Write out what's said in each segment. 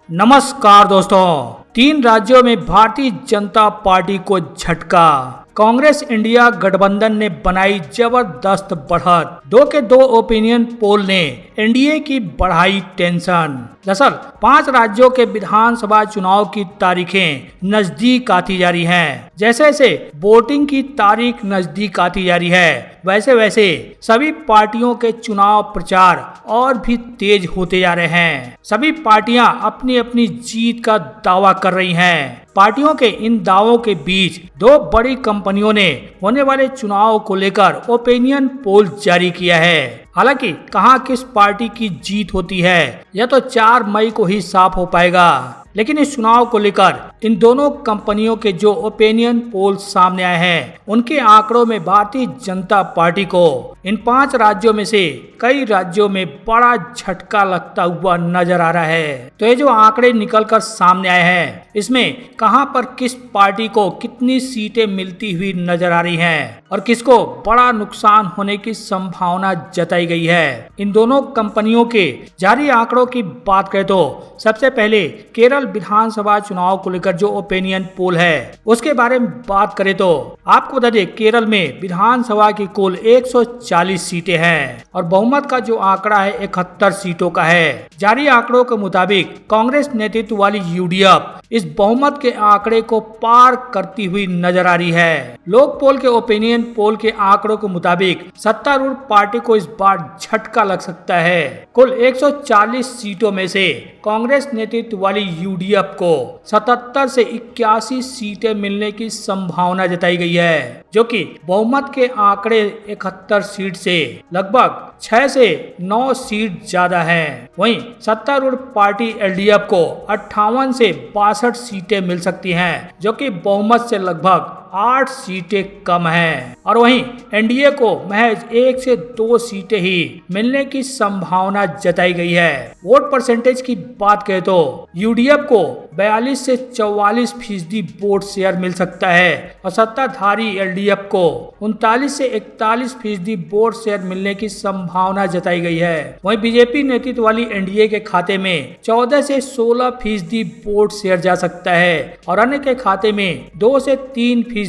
नमस्कार दोस्तों। 3 राज्यों में भारतीय जनता पार्टी को झटका। कांग्रेस इंडिया गठबंधन ने बनाई जबरदस्त बढ़त। 2 के 2 ओपिनियन पोल ने एनडीए की बढ़ाई टेंशन। दरअसल 5 राज्यों के विधानसभा चुनाव की तारीखें नजदीक आती जा रही हैं। जैसे जैसे वोटिंग की तारीख नजदीक आती जा रही है, वैसे वैसे सभी पार्टियों के चुनाव प्रचार और भी तेज होते जा रहे हैं। सभी पार्टियां अपनी अपनी जीत का दावा कर रही हैं। पार्टियों के इन दावों के बीच 2 बड़ी कंपनियों ने होने वाले चुनाव को लेकर ओपिनियन पोल जारी किया है। हालांकि कहां किस पार्टी की जीत होती है यह तो 4 मई को ही साफ हो पाएगा। लेकिन इस चुनाव को लेकर इन दोनों कंपनियों के जो ओपिनियन पोल सामने आए हैं, उनके आंकड़ों में भारतीय जनता पार्टी को इन 5 राज्यों में से कई राज्यों में बड़ा झटका लगता हुआ नजर आ रहा है। तो ये जो आंकड़े निकलकर सामने आए हैं, इसमें कहां पर किस पार्टी को कितनी सीटें मिलती हुई नजर आ रही हैं और किसको बड़ा नुकसान होने की संभावना जताई गई है। इन दोनों कंपनियों के जारी आंकड़ों की बात करें तो सबसे पहले केरल विधानसभा चुनाव को लेकर जो ओपिनियन पोल है उसके बारे में बात करें तो आपको बता दें, केरल में विधानसभा की कुल 140 सीटें हैं और बहुमत का जो आंकड़ा है 71 सीटों का है। जारी आंकड़ों के मुताबिक कांग्रेस नेतृत्व वाली यूडीएफ इस बहुमत के आंकड़े को पार करती हुई नजर आ रही है। लोक पोल के ओपिनियन पोल के आंकड़ों के मुताबिक सत्तारूढ़ पार्टी को इस बार झटका लग सकता है। कुल 140 सीटों में से कांग्रेस नेतृत्व वाली यूडीएफ को 77 से 81 सीटें मिलने की संभावना जताई गई है, जो कि बहुमत के आंकड़े 71 सीट से लगभग 6 से 9 सीट ज्यादा है। वहीं सत्तारूढ़ पार्टी एलडीएफ को 58 से 62 सीटें मिल सकती हैं, जो कि बहुमत से लगभग 8 सीटें कम हैं। और वहीं एनडीए को महज 1 से 2 सीटें ही मिलने की संभावना जताई गई है। वोट परसेंटेज की बात करें तो यूडीएफ को 42 से 44% वोट शेयर मिल सकता है और सत्ताधारी एलडीएफ को 39 से 41% वोट शेयर मिलने की संभावना जताई गई है। वहीं बीजेपी नेतृत्व वाली एनडीए के खाते में 14 से 16% वोट शेयर जा सकता है और अन्य के खाते में 2 से 3%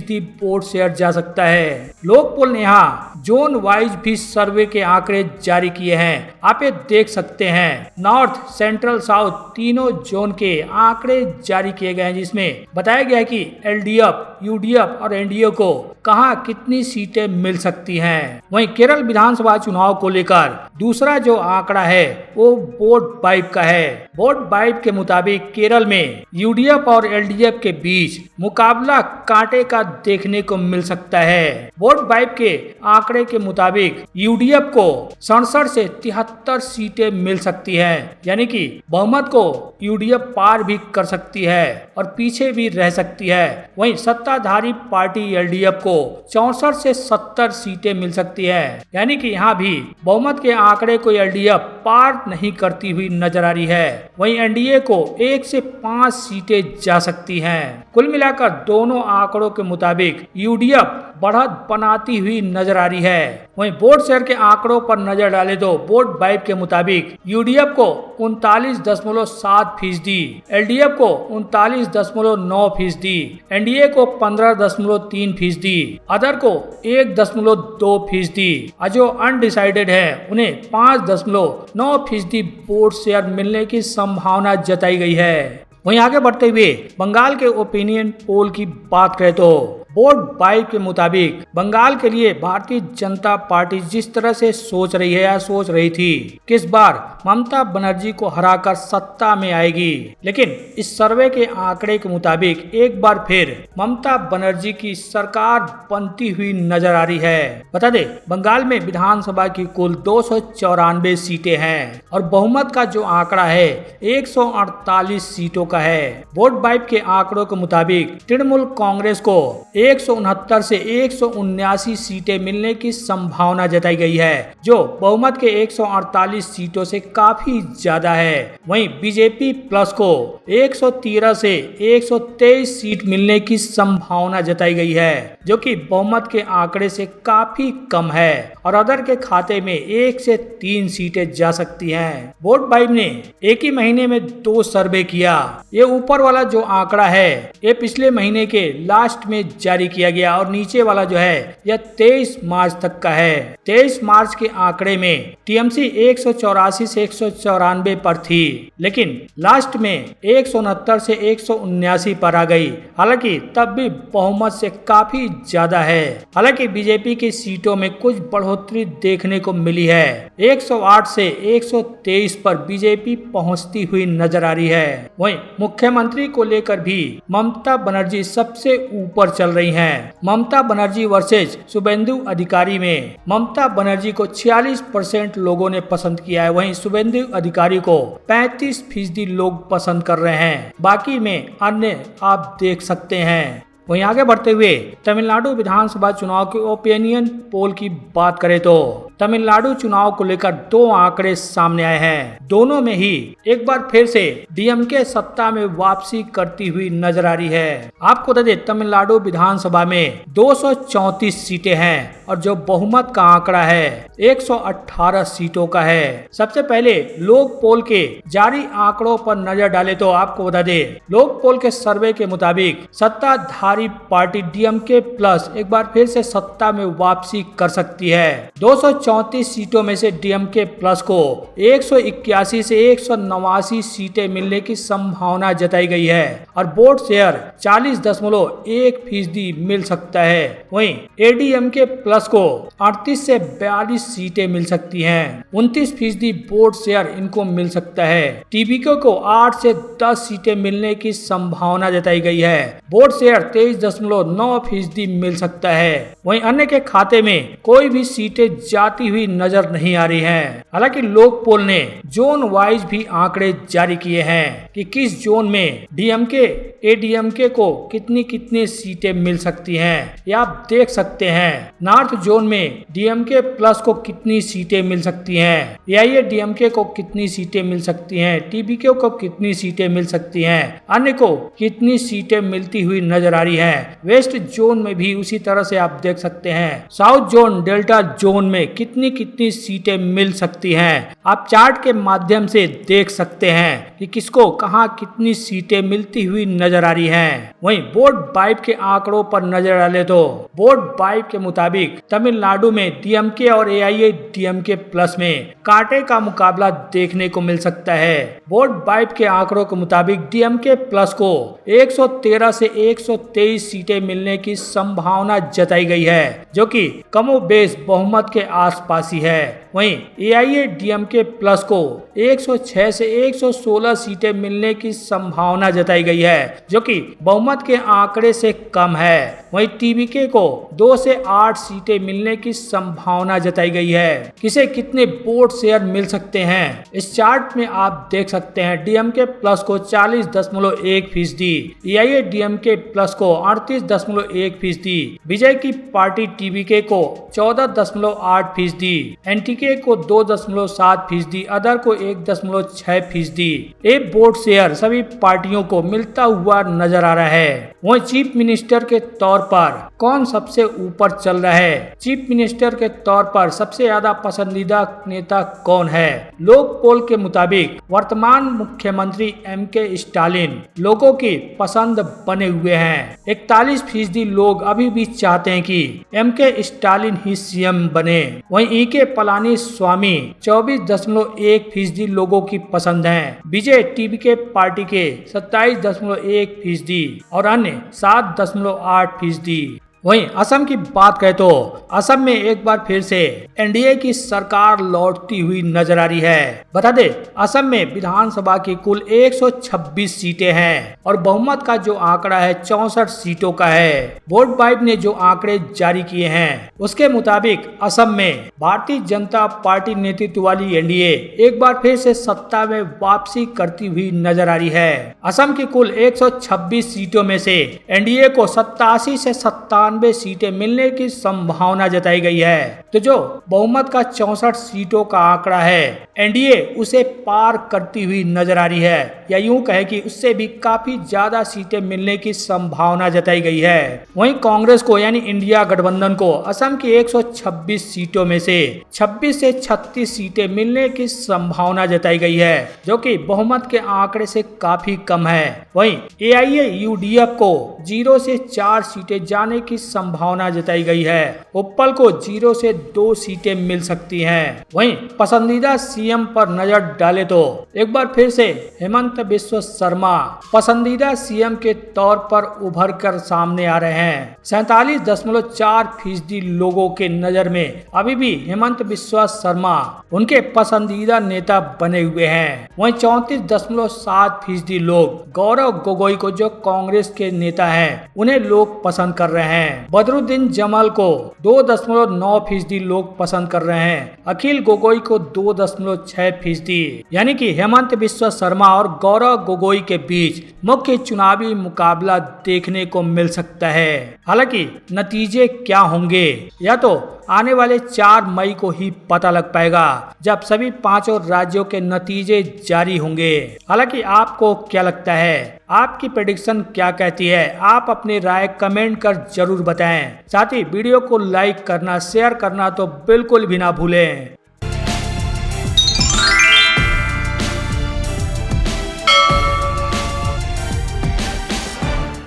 वोट शेयर जा सकता है। लोक पोल ने यहाँ जोन वाइज भी सर्वे के आंकड़े जारी किए हैं। आप ये देख सकते हैं, नॉर्थ, सेंट्रल, साउथ तीनों जोन के आंकड़े जारी किए गए हैं, जिसमें बताया गया है कि एलडीएफ, यूडीएफ और एनडीए को कहां कितनी सीटें मिल सकती हैं। वहीं केरल विधानसभा चुनाव को लेकर दूसरा जो आंकड़ा है वो वोट बाइब का है। वोट बाइब के मुताबिक केरल में यूडीएफ और एलडीएफ के बीच मुकाबला कांटे का देखने को मिल सकता है। वोट बाइब के आंकड़े के मुताबिक यूडीएफ को 67 से 73 सीटें मिल सकती हैं, यानी कि बहुमत को यूडीएफ पार भी कर सकती है और पीछे भी रह सकती है। वहीं सत्ताधारी पार्टी एलडीएफ को 64 से 70 सीटें मिल सकती है, यानी कि यहाँ भी बहुमत के आंकड़े को एलडीएफ पार नहीं करती हुई नजर आ रही है। वहीं एनडीए को 1 से 5 सीटें जा सकती हैं। कुल मिलाकर दोनों आंकड़ों के मुताबिक यूडीएफ बढ़त बनाती हुई नजर आ रही है। वहीं वोट शेयर के आंकड़ों पर नजर डाले तो वोट बाइब के मुताबिक यूडीएफ को 39.7%, एलडीएफ को 39.9%, एनडीए को 15.3%, अदर को 1.2% और जो अनडिसाइडेड है उन्हें 5.9% वोट शेयर मिलने की संभावना जताई गई है। वहीं आगे बढ़ते हुए बंगाल के ओपिनियन पोल की बात करें तो वोट बाइब के मुताबिक बंगाल के लिए भारतीय जनता पार्टी जिस तरह से सोच रही है या सोच रही थी कि इस बार ममता बनर्जी को हराकर सत्ता में आएगी, लेकिन इस सर्वे के आंकड़े के मुताबिक एक बार फिर ममता बनर्जी की सरकार बनती हुई नजर आ रही है। बता दें, बंगाल में विधानसभा की कुल 294 सीटें हैं और बहुमत का जो आंकड़ा है 148 सीटों का है। वोट बाइब के आंकड़ों के मुताबिक तृणमूल कांग्रेस को 169 से 179 सीटें मिलने की संभावना जताई गई है, जो बहुमत के 148 सीटों से काफी ज्यादा है। वहीं बीजेपी प्लस को 113 से 123 सीट मिलने की संभावना जताई गई है, जो कि बहुमत के आंकड़े से काफी कम है और अदर के खाते में 1 से 3 सीटें जा सकती हैं। वोट वाइब ने एक ही महीने में 2 सर्वे किया। ये ऊपर वाला जो आंकड़ा है ये पिछले महीने के लास्ट में जारी किया गया और नीचे वाला जो है यह 23 मार्च तक का है। 23 मार्च के आंकड़े में टीएमसी 184 से 194 पर थी, लेकिन लास्ट में 169 से 179 पर आ गई। हालांकि तब भी बहुमत से काफी ज्यादा है। हालांकि बीजेपी की सीटों में कुछ बढ़ोतरी देखने को मिली है। 108 से 123 पर बीजेपी पहुंचती हुई नजर आ रही है। वहीं मुख्यमंत्री को लेकर भी ममता बनर्जी सबसे ऊपर चल रही हैं। ममता बनर्जी वर्सेज शुभेंदु अधिकारी में ममता बनर्जी को 46% लोगों ने पसंद किया है। वहीं शुभेंदु अधिकारी को 35% लोग पसंद कर रहे हैं। बाकी में अन्य आप देख सकते हैं। वहीं आगे बढ़ते हुए तमिलनाडु विधानसभा चुनाव के ओपिनियन पोल की बात करें तो तमिलनाडु चुनाव को लेकर 2 आंकड़े सामने आए हैं। दोनों में ही एक बार फिर से डीएमके सत्ता में वापसी करती हुई नजर आ रही है। आपको बता दें तमिलनाडु विधानसभा में 234 सीटें हैं और जो बहुमत का आंकड़ा है 118 सीटों का है। सबसे पहले लोक पोल के जारी आंकड़ों पर नजर डाले तो आपको बता दें लोक पोल के सर्वे के मुताबिक सत्ताधारी पार्टी डीएमके प्लस एक बार फिर से सत्ता में वापसी कर सकती है। 234 सीटों में से डीएमके प्लस को 181 से 189 सीटें मिलने की संभावना जताई गई है और वोट शेयर 40.1% मिल सकता है। वहीं एडीएमके प्लस को 38 से 42 सीटें मिल सकती हैं। 29% वोट शेयर इनको मिल सकता है। टीबीके को 8 से 10 सीटें मिलने की संभावना जताई गई है। वोट शेयर 23.9% मिल सकता है। वहीं अन्य के खाते में कोई भी सीटें जाती हुई नजर नहीं आ रही हैं। हालांकि लोक पोल ने जोन वाइज भी आंकड़े जारी किए हैं कि किस जोन में डीएमके एडीएमके को कितनी सीटें मिल सकती हैं। ये आप देख सकते हैं। नॉर्थ जोन में डीएमके प्लस को कितनी सीटें मिल सकती हैं, एआईएडीएमके को कितनी सीटें मिल सकती हैं, टीबीके को कितनी सीटें मिल सकती हैं, अन्य को कितनी सीटें मिलती हुई नजर आ रही हैं। वेस्ट जोन में भी उसी तरह से आप देख सकते हैं। साउथ जोन डेल्टा जोन में कितनी सीटें मिल सकती हैं। आप चार्ट के माध्यम से देख सकते हैं कि किसको कहां कितनी सीटें मिलती हुई नजर आ रही हैं। वहीं वोट वाइब के आंकड़ों पर नजर डाले तो वोट वाइब के मुताबिक तमिलनाडु में डीएमके और एआईएडीएमके प्लस में कांटे का मुकाबला देखने को मिल सकता है। वोट वाइब के आंकड़ों के मुताबिक डीएमके प्लस को 113 से 123 सीटें मिलने की संभावना जताई गई है, जो कि कमोबेश बहुमत के आसपास ही है। वहीं एआईएडीएमके प्लस को 106 से 116 सीटें मिलने की संभावना जताई गई है, जो कि बहुमत के आंकड़े से कम है। वहीं टीबीके को 2 से 8 सीटें मिलने की संभावना जताई गई है। किसे कितने वोट शेयर मिल सकते हैं इस चार्ट में आप देख सकते हैं। डीएमके प्लस को 40.1%, एआईएडीएमके प्लस को 38.1%, विजय की पार्टी टीबीके को 14.8%, एनटीके को 2.7%, अदर को 1.6%। एक वोट शेयर सभी पार्टियों को मिलता हुआ नजर आ रहा है। वहीं चीफ मिनिस्टर के तौर पर कौन सबसे ऊपर चल रहा है? चीफ मिनिस्टर के तौर पर सबसे ज्यादा पसंदीदा नेता कौन है? लोक पोल के मुताबिक वर्तमान मुख्यमंत्री एमके स्टालिन लोगों की पसंद बने हुए हैं। 41% लोग अभी भी चाहते हैं कि एमके स्टालिन ही सीएम बने। वहीं ईके पलानीस्वामी 24.1% लोगों की पसंद है। विजय टीबीके पार्टी के 27.1% और अन्य 7.8%। वहीं असम की बात करें तो असम में एक बार फिर से एनडीए की सरकार लौटती हुई नजर आ रही है। बता दे, असम में विधानसभा की कुल 126 सीटें हैं और बहुमत का जो आंकड़ा है 64 सीटों का है। वोट वाइब ने जो आंकड़े जारी किए हैं उसके मुताबिक असम में भारतीय जनता पार्टी नेतृत्व वाली एनडीए एक बार फिर से सत्ता में वापसी करती हुई नजर आ रही है। असम की कुल 126 सीटों में से एनडीए को 87 से 97 सीटें मिलने की संभावना जताई गई है। तो जो बहुमत का 64 सीटों का आंकड़ा है एनडीए उसे पार करती हुई नजर आ रही है, या यूं कहे कि उससे भी काफी ज्यादा सीटें मिलने की संभावना जताई गई है। वहीं कांग्रेस को यानी इंडिया गठबंधन को असम की 126 सीटों में से 26 से 36 सीटें मिलने की संभावना जताई गई है, जो कि बहुमत के आंकड़े से काफी कम है। वहीं एआईएयूडीएफ को 0 से 4 सीटें जाने की संभावना जताई गई है। उप्पल को 0 से 2 सीटें मिल सकती हैं। वहीं पसंदीदा सीएम पर नजर डाले तो एक बार फिर से हेमंत बिस्वा शर्मा पसंदीदा सीएम के तौर पर उभर कर सामने आ रहे हैं। 47.4% लोगों के नजर में अभी भी हेमंत बिस्वा शर्मा उनके पसंदीदा नेता बने हुए हैं। वहीं 34.7% लोग गौरव गोगोई को, जो कांग्रेस के नेता हैं, उन्हें लोग पसंद कर रहे हैं। बदरुद्दीन जमाल को 2.9% लोग पसंद कर रहे हैं। अखिल गोगोई को 2.6%, यानी कि हेमंत बिस्वा शर्मा और गौरव गोगोई के बीच मुख्य चुनावी मुकाबला देखने को मिल सकता है। हालांकि नतीजे क्या होंगे या तो आने वाले 4 मई को ही पता लग पाएगा, जब सभी 5 राज्यों के नतीजे जारी होंगे। हालांकि आपको क्या लगता है, आपकी प्रेडिक्शन क्या कहती है? आप अपनी राय कमेंट कर जरूर बताएं। साथ ही वीडियो को लाइक करना, शेयर करना तो बिल्कुल भी ना भूलें।